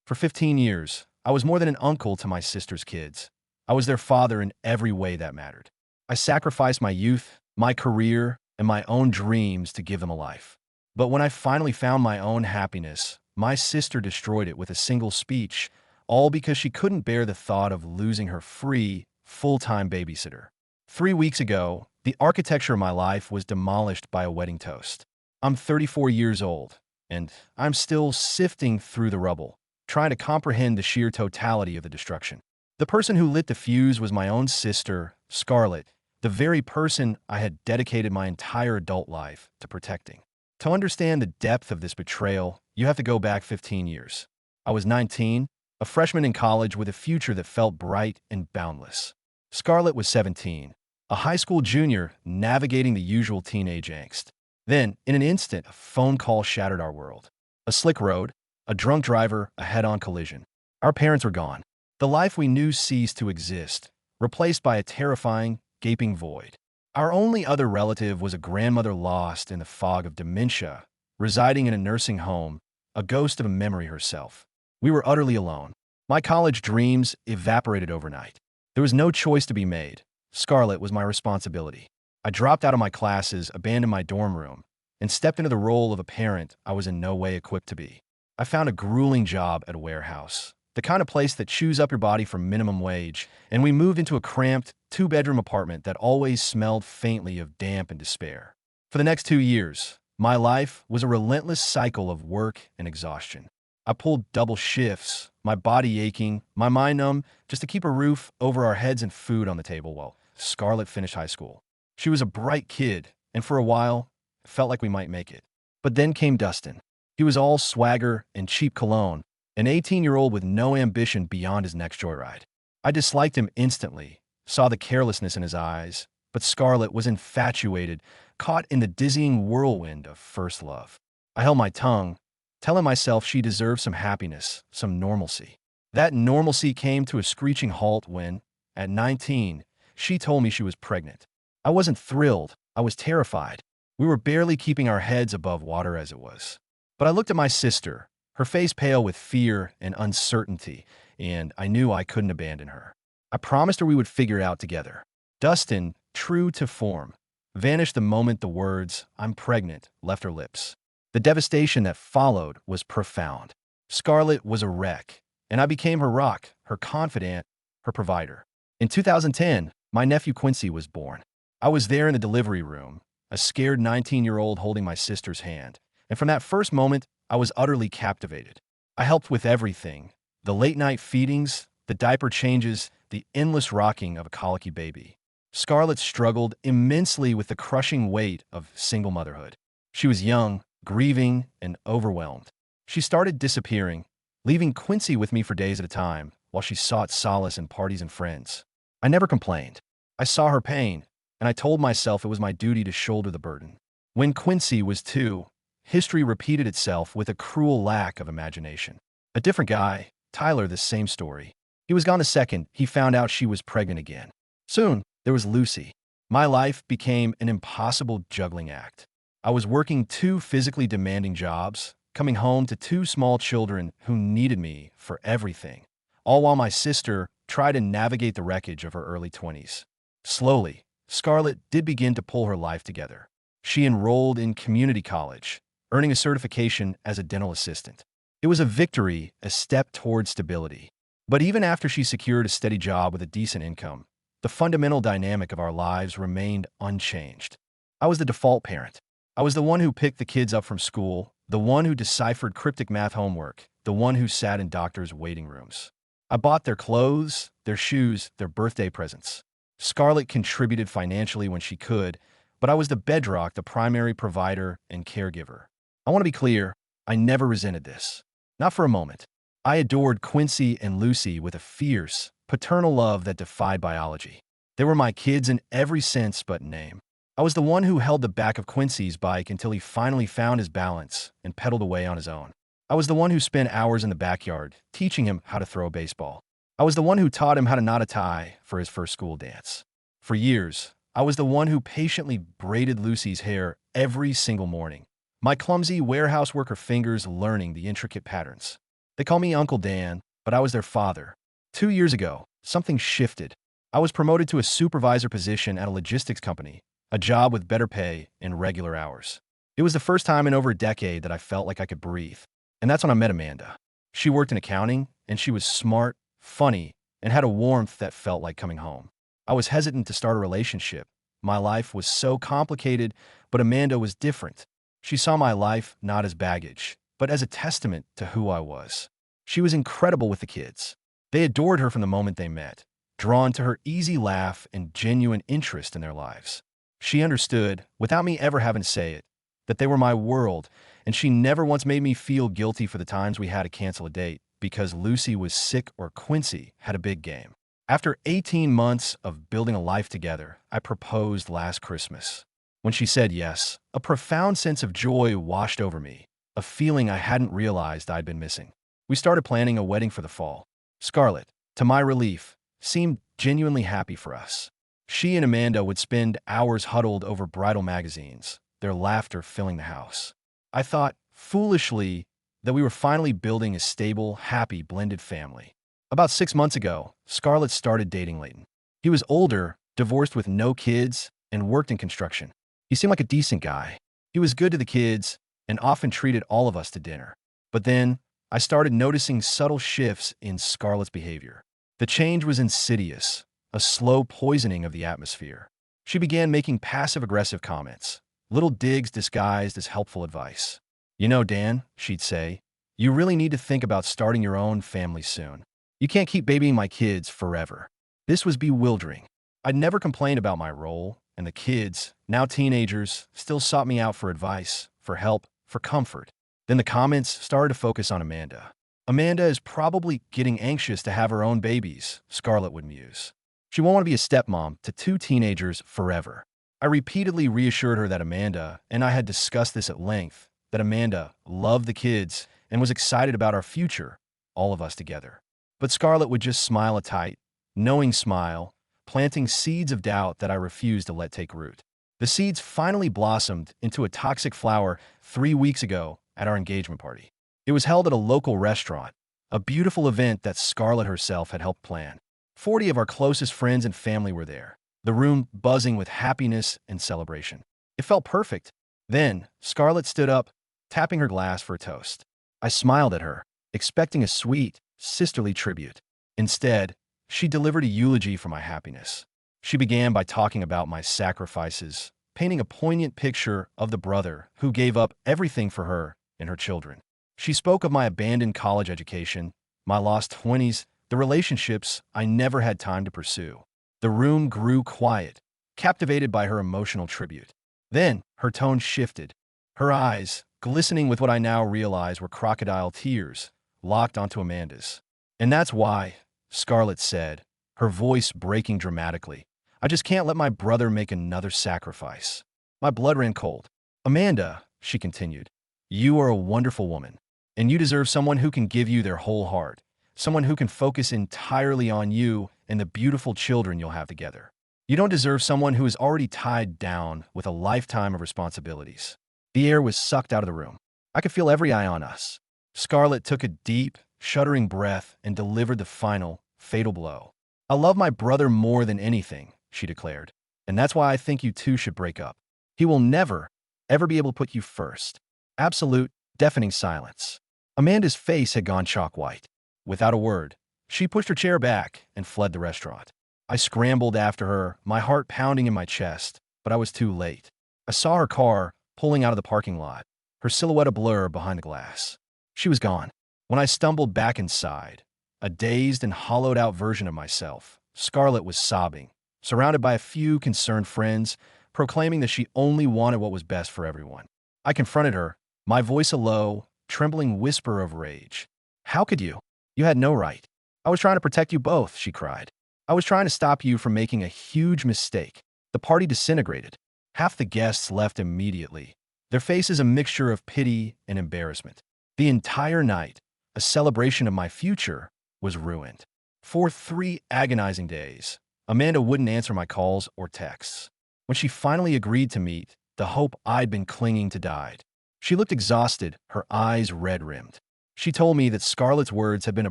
For 15 years, I was more than an uncle to my sister's kids. I was their father in every way that mattered. I sacrificed my youth, my career, and my own dreams to give them a life. But when I finally found my own happiness, my sister destroyed it with a single speech, all because she couldn't bear the thought of losing her free, full-time babysitter. 3 weeks ago, the architecture of my life was demolished by a wedding toast. I'm 34 years old, and I'm still sifting through the rubble, trying to comprehend the sheer totality of the destruction. The person who lit the fuse was my own sister, Scarlett, the very person I had dedicated my entire adult life to protecting. To understand the depth of this betrayal, you have to go back 15 years. I was 19, a freshman in college with a future that felt bright and boundless. Scarlett was 17, a high school junior navigating the usual teenage angst. Then, in an instant, a phone call shattered our world. A slick road, a drunk driver, a head-on collision. Our parents were gone. The life we knew ceased to exist, replaced by a terrifying, gaping void. Our only other relative was a grandmother lost in the fog of dementia, residing in a nursing home, a ghost of a memory herself. We were utterly alone. My college dreams evaporated overnight. There was no choice to be made. Scarlett was my responsibility. I dropped out of my classes, abandoned my dorm room, and stepped into the role of a parent I was in no way equipped to be. I found a grueling job at a warehouse, the kind of place that chews up your body for minimum wage, and we moved into a cramped, two-bedroom apartment that always smelled faintly of damp and despair. For the next 2 years, my life was a relentless cycle of work and exhaustion. I pulled double shifts, my body aching, my mind numb, just to keep a roof over our heads and food on the table while Scarlett finished high school. She was a bright kid, and for a while, it felt like we might make it. But then came Dustin. He was all swagger and cheap cologne, an 18-year-old with no ambition beyond his next joyride. I disliked him instantly, saw the carelessness in his eyes, but Scarlett was infatuated, caught in the dizzying whirlwind of first love. I held my tongue, telling myself she deserved some happiness, some normalcy. That normalcy came to a screeching halt when, at 19, she told me she was pregnant. I wasn't thrilled, I was terrified. We were barely keeping our heads above water as it was. But I looked at my sister, her face pale with fear and uncertainty, and I knew I couldn't abandon her. I promised her we would figure it out together. Dustin, true to form, vanished the moment the words, "I'm pregnant," left her lips. The devastation that followed was profound. Scarlett was a wreck, and I became her rock, her confidant, her provider. In 2010, my nephew Quincy was born. I was there in the delivery room, a scared 19-year-old holding my sister's hand, and from that first moment, I was utterly captivated. I helped with everything: the late-night feedings, the diaper changes, the endless rocking of a colicky baby. Scarlett struggled immensely with the crushing weight of single motherhood. She was young, grieving, and overwhelmed. She started disappearing, leaving Quincy with me for days at a time, while she sought solace in parties and friends. I never complained. I saw her pain, and I told myself it was my duty to shoulder the burden. When Quincy was 2, history repeated itself with a cruel lack of imagination. A different guy, Tyler, the same story. He was gone a second, he found out she was pregnant again. Soon, there was Lucy. My life became an impossible juggling act. I was working 2 physically demanding jobs, coming home to 2 small children who needed me for everything, all while my sister tried to navigate the wreckage of her early 20s. Slowly, Scarlett did begin to pull her life together. She enrolled in community college, earning a certification as a dental assistant. It was a victory, a step toward stability. But even after she secured a steady job with a decent income, the fundamental dynamic of our lives remained unchanged. I was the default parent. I was the one who picked the kids up from school, the one who deciphered cryptic math homework, the one who sat in doctors' waiting rooms. I bought their clothes, their shoes, their birthday presents. Scarlett contributed financially when she could, but I was the bedrock, the primary provider and caregiver. I want to be clear, I never resented this. Not for a moment. I adored Quincy and Lucy with a fierce, paternal love that defied biology. They were my kids in every sense but name. I was the one who held the back of Quincy's bike until he finally found his balance and pedaled away on his own. I was the one who spent hours in the backyard, teaching him how to throw a baseball. I was the one who taught him how to knot a tie for his first school dance. For years, I was the one who patiently braided Lucy's hair every single morning, my clumsy warehouse worker fingers learning the intricate patterns. They call me Uncle Dan, but I was their father. 2 years ago, something shifted. I was promoted to a supervisor position at a logistics company, a job with better pay and regular hours. It was the first time in over a decade that I felt like I could breathe. And that's when I met Amanda. She worked in accounting, and she was smart, funny, and had a warmth that felt like coming home. I was hesitant to start a relationship. My life was so complicated, but Amanda was different. She saw my life not as baggage, but as a testament to who I was. She was incredible with the kids. They adored her from the moment they met, drawn to her easy laugh and genuine interest in their lives. She understood, without me ever having to say it, that they were my world, and she never once made me feel guilty for the times we had to cancel a date because Lucy was sick or Quincy had a big game. After 18 months of building a life together, I proposed last Christmas. When she said yes, a profound sense of joy washed over me, a feeling I hadn't realized I'd been missing. We started planning a wedding for the fall. Scarlett, to my relief, seemed genuinely happy for us. She and Amanda would spend hours huddled over bridal magazines, their laughter filling the house. I thought, foolishly, that we were finally building a stable, happy, blended family. About 6 months ago, Scarlett started dating Leighton. He was older, divorced with no kids, and worked in construction. He seemed like a decent guy. He was good to the kids and often treated all of us to dinner. But then, I started noticing subtle shifts in Scarlett's behavior. The change was insidious, a slow poisoning of the atmosphere. She began making passive-aggressive comments, little digs disguised as helpful advice. "You know, Dan," she'd say, "you really need to think about starting your own family soon. You can't keep babying my kids forever." This was bewildering. I'd never complained about my role, and the kids, now teenagers, still sought me out for advice, for help, for comfort. Then the comments started to focus on Amanda. "Amanda is probably getting anxious to have her own babies," Scarlett would muse. "She won't want to be a stepmom to two teenagers forever." I repeatedly reassured her that Amanda and I had discussed this at length, that Amanda loved the kids and was excited about our future, all of us together. But Scarlett would just smile a tight, knowing smile, planting seeds of doubt that I refused to let take root. The seeds finally blossomed into a toxic flower 3 weeks ago at our engagement party. It was held at a local restaurant, a beautiful event that Scarlett herself had helped plan. 40 of our closest friends and family were there, the room buzzing with happiness and celebration. It felt perfect. Then, Scarlett stood up, tapping her glass for a toast. I smiled at her, expecting a sweet, sisterly tribute. Instead, she delivered a eulogy for my happiness. She began by talking about my sacrifices, painting a poignant picture of the brother who gave up everything for her and her children. She spoke of my abandoned college education, my lost 20s, the relationships I never had time to pursue. The room grew quiet, captivated by her emotional tribute. Then, her tone shifted. Her eyes, glistening with what I now realize were crocodile tears, locked onto Amanda's. "And that's why," Scarlett said, her voice breaking dramatically, "I just can't let my brother make another sacrifice." My blood ran cold. "Amanda," she continued, "you are a wonderful woman, and you deserve someone who can give you their whole heart, someone who can focus entirely on you and the beautiful children you'll have together. You don't deserve someone who is already tied down with a lifetime of responsibilities." The air was sucked out of the room. I could feel every eye on us. Scarlett took a deep, shuddering breath and delivered the final, fatal blow. "I love my brother more than anything," she declared, "and that's why I think you two should break up. He will never, ever be able to put you first." Absolute, deafening silence. Amanda's face had gone chalk white. Without a word, she pushed her chair back and fled the restaurant. I scrambled after her, my heart pounding in my chest, but I was too late. I saw her car pulling out of the parking lot, her silhouette a blur behind the glass. She was gone. When I stumbled back inside, a dazed and hollowed-out version of myself, Scarlett was sobbing, surrounded by a few concerned friends, proclaiming that she only wanted what was best for everyone. I confronted her, my voice a low, trembling whisper of rage. "How could you? You had no right. I was trying to protect you both," she cried. "I was trying to stop you from making a huge mistake." The party disintegrated. Half the guests left immediately, their faces a mixture of pity and embarrassment. The entire night, a celebration of my future, was ruined. For 3 agonizing days, Amanda wouldn't answer my calls or texts. When she finally agreed to meet, the hope I'd been clinging to died. She looked exhausted, her eyes red-rimmed. She told me that Scarlett's words had been a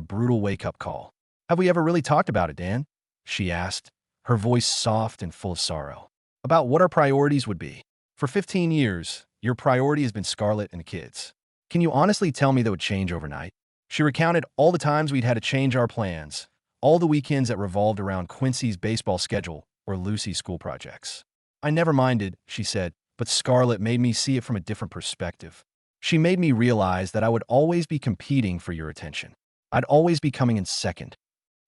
brutal wake-up call. Have we ever really talked about it, Dan? She asked, her voice soft and full of sorrow. About what our priorities would be. For 15 years, your priority has been Scarlett and the kids. Can you honestly tell me that would change overnight? She recounted all the times we'd had to change our plans, all the weekends that revolved around Quincy's baseball schedule or Lucy's school projects. I never minded, she said, but Scarlett made me see it from a different perspective. She made me realize that I would always be competing for your attention. I'd always be coming in second.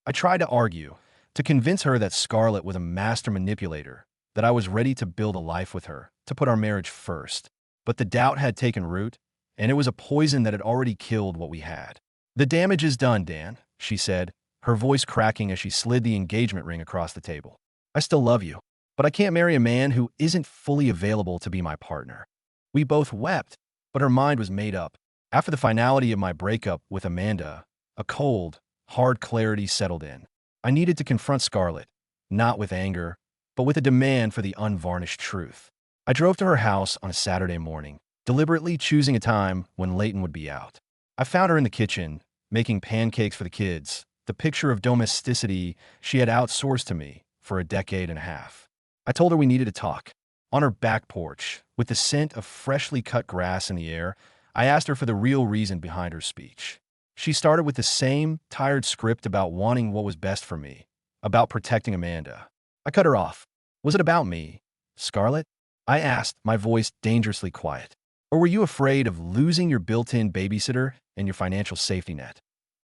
I tried to argue, to convince her that Scarlett was a master manipulator, that I was ready to build a life with her, to put our marriage first. But the doubt had taken root, and it was a poison that had already killed what we had. The damage is done, Dan, she said, her voice cracking as she slid the engagement ring across the table. I still love you, but I can't marry a man who isn't fully available to be my partner. We both wept, but her mind was made up. After the finality of my breakup with Amanda, a cold, hard clarity settled in. I needed to confront Scarlett, not with anger, but with a demand for the unvarnished truth. I drove to her house on a Saturday morning, deliberately choosing a time when Leighton would be out. I found her in the kitchen, making pancakes for the kids, the picture of domesticity she had outsourced to me for a decade and a half. I told her we needed to talk. On her back porch, with the scent of freshly cut grass in the air, I asked her for the real reason behind her speech. She started with the same tired script about wanting what was best for me, about protecting Amanda. I cut her off. Was it about me, Scarlett? I asked, my voice dangerously quiet. Or were you afraid of losing your built-in babysitter and your financial safety net?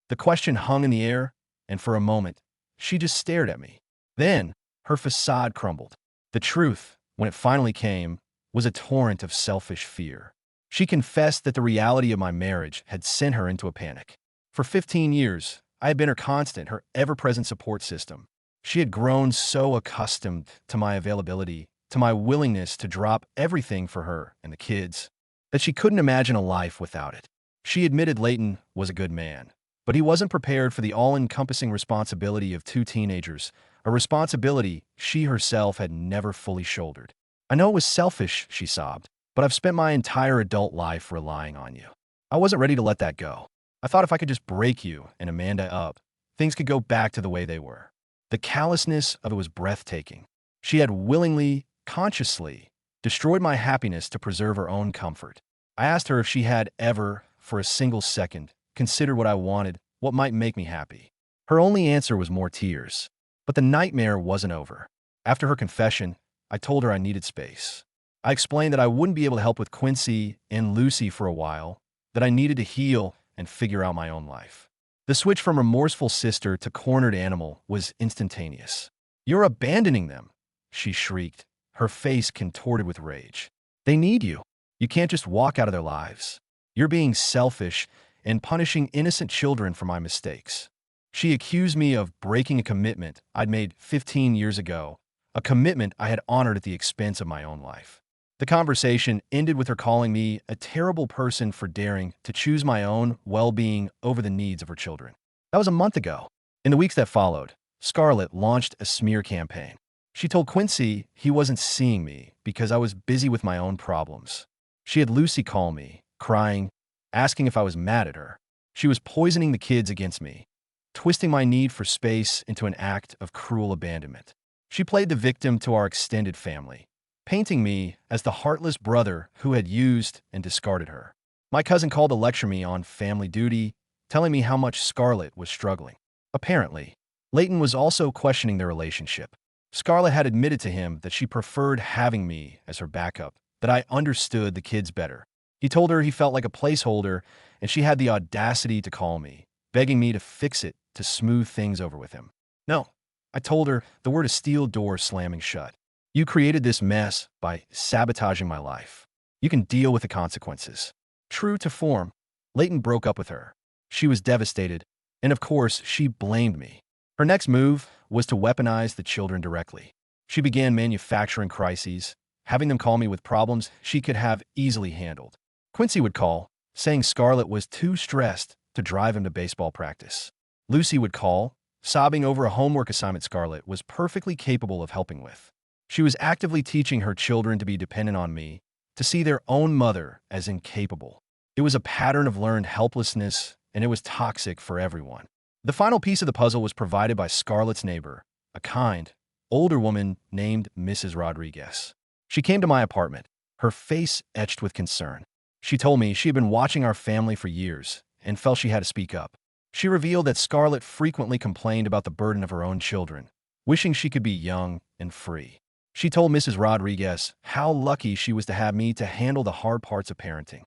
The question hung in the air, and for a moment, she just stared at me. Then, her facade crumbled. The truth, when it finally came, was a torrent of selfish fear. She confessed that the reality of my marriage had sent her into a panic. For 15 years, I had been her constant, her ever-present support system. She had grown so accustomed to my availability, to my willingness to drop everything for her and the kids, that she couldn't imagine a life without it. She admitted Leighton was a good man, but he wasn't prepared for the all-encompassing responsibility of two teenagers, a responsibility she herself had never fully shouldered. I know it was selfish, she sobbed, but I've spent my entire adult life relying on you. I wasn't ready to let that go. I thought if I could just break you and Amanda up, things could go back to the way they were. The callousness of it was breathtaking. She had willingly, consciously, destroyed my happiness to preserve her own comfort. I asked her if she had ever, for a single second, considered what I wanted, what might make me happy. Her only answer was more tears. But the nightmare wasn't over. After her confession, I told her I needed space. I explained that I wouldn't be able to help with Quincy and Lucy for a while, that I needed to heal and figure out my own life. The switch from remorseful sister to cornered animal was instantaneous. You're abandoning them, she shrieked, her face contorted with rage. They need you. You can't just walk out of their lives. You're being selfish and punishing innocent children for my mistakes. She accused me of breaking a commitment I'd made 15 years ago, a commitment I had honored at the expense of my own life. The conversation ended with her calling me a terrible person for daring to choose my own well-being over the needs of her children. That was a month ago. In the weeks that followed, Scarlett launched a smear campaign. She told Quincy he wasn't seeing me because I was busy with my own problems. She had Lucy call me, crying, asking if I was mad at her. She was poisoning the kids against me, twisting my need for space into an act of cruel abandonment. She played the victim to our extended family, painting me as the heartless brother who had used and discarded her. My cousin called to lecture me on family duty, telling me how much Scarlett was struggling. Apparently, Leighton was also questioning their relationship. Scarlett had admitted to him that she preferred having me as her backup, that I understood the kids better. He told her he felt like a placeholder, and she had the audacity to call me, begging me to fix it, to smooth things over with him. No, I told her the word a steel door slamming shut. You created this mess by sabotaging my life. You can deal with the consequences. True to form, Leighton broke up with her. She was devastated, and of course, she blamed me. Her next move was to weaponize the children directly. She began manufacturing crises, having them call me with problems she could have easily handled. Quincy would call, saying Scarlett was too stressed to drive him to baseball practice. Lucy would call, sobbing over a homework assignment Scarlett was perfectly capable of helping with. She was actively teaching her children to be dependent on me, to see their own mother as incapable. It was a pattern of learned helplessness, and it was toxic for everyone. The final piece of the puzzle was provided by Scarlett's neighbor, a kind, older woman named Mrs. Rodriguez. She came to my apartment, her face etched with concern. She told me she had been watching our family for years and felt she had to speak up. She revealed that Scarlett frequently complained about the burden of her own children, wishing she could be young and free. She told Mrs. Rodriguez how lucky she was to have me to handle the hard parts of parenting.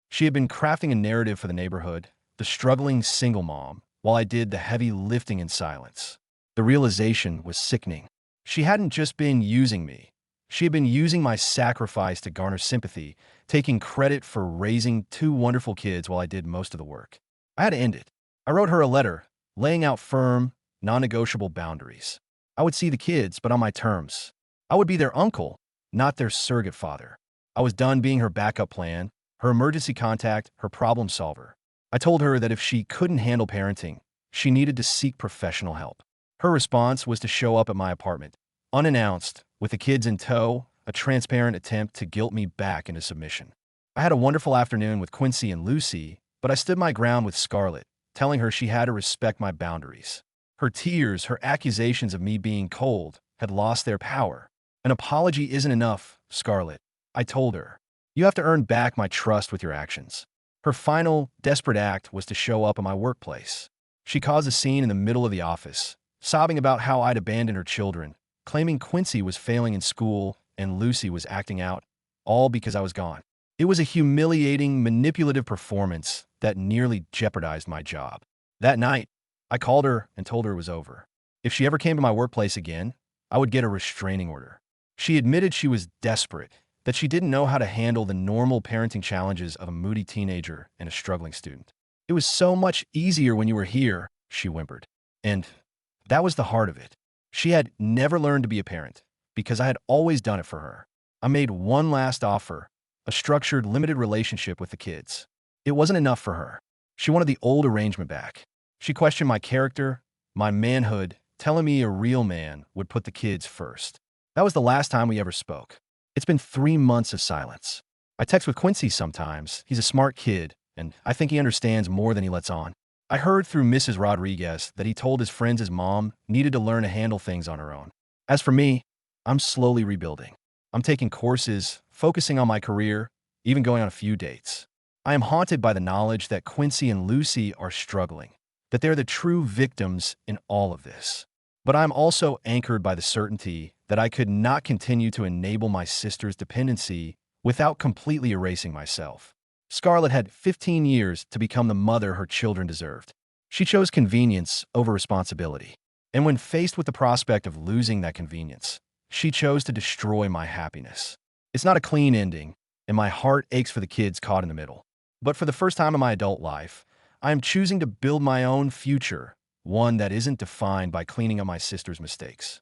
She had been crafting a narrative for the neighborhood, the struggling single mom, while I did the heavy lifting in silence. The realization was sickening. She hadn't just been using me. She had been using my sacrifice to garner sympathy, taking credit for raising two wonderful kids while I did most of the work. I had to end it. I wrote her a letter, laying out firm, non-negotiable boundaries. I would see the kids, but on my terms. I would be their uncle, not their surrogate father. I was done being her backup plan, her emergency contact, her problem solver. I told her that if she couldn't handle parenting, she needed to seek professional help. Her response was to show up at my apartment, unannounced, with the kids in tow, a transparent attempt to guilt me back into submission. I had a wonderful afternoon with Quincy and Lucy, but I stood my ground with Scarlett, telling her she had to respect my boundaries. Her tears, her accusations of me being cold, had lost their power. An apology isn't enough, Scarlett, I told her. You have to earn back my trust with your actions. Her final, desperate act was to show up at my workplace. She caused a scene in the middle of the office, sobbing about how I'd abandoned her children, claiming Quincy was failing in school and Lucy was acting out, all because I was gone. It was a humiliating, manipulative performance that nearly jeopardized my job. That night, I called her and told her it was over. If she ever came to my workplace again, I would get a restraining order. She admitted she was desperate, that she didn't know how to handle the normal parenting challenges of a moody teenager and a struggling student. It was so much easier when you were here, she whimpered. And that was the heart of it. She had never learned to be a parent, because I had always done it for her. I made one last offer, a structured, limited relationship with the kids. It wasn't enough for her. She wanted the old arrangement back. She questioned my character, my manhood, telling me a real man would put the kids first. That was the last time we ever spoke. It's been 3 months of silence. I text with Quincy sometimes. He's a smart kid, and I think he understands more than he lets on. I heard through Mrs. Rodriguez that he told his friends his mom needed to learn to handle things on her own. As for me, I'm slowly rebuilding. I'm taking courses, focusing on my career, even going on a few dates. I am haunted by the knowledge that Quincy and Lucy are struggling, that they're the true victims in all of this. But I'm also anchored by the certainty that I could not continue to enable my sister's dependency without completely erasing myself. Scarlett had 15 years to become the mother her children deserved. She chose convenience over responsibility. And when faced with the prospect of losing that convenience, she chose to destroy my happiness. It's not a clean ending, and my heart aches for the kids caught in the middle. But for the first time in my adult life, I am choosing to build my own future, one that isn't defined by cleaning up my sister's mistakes.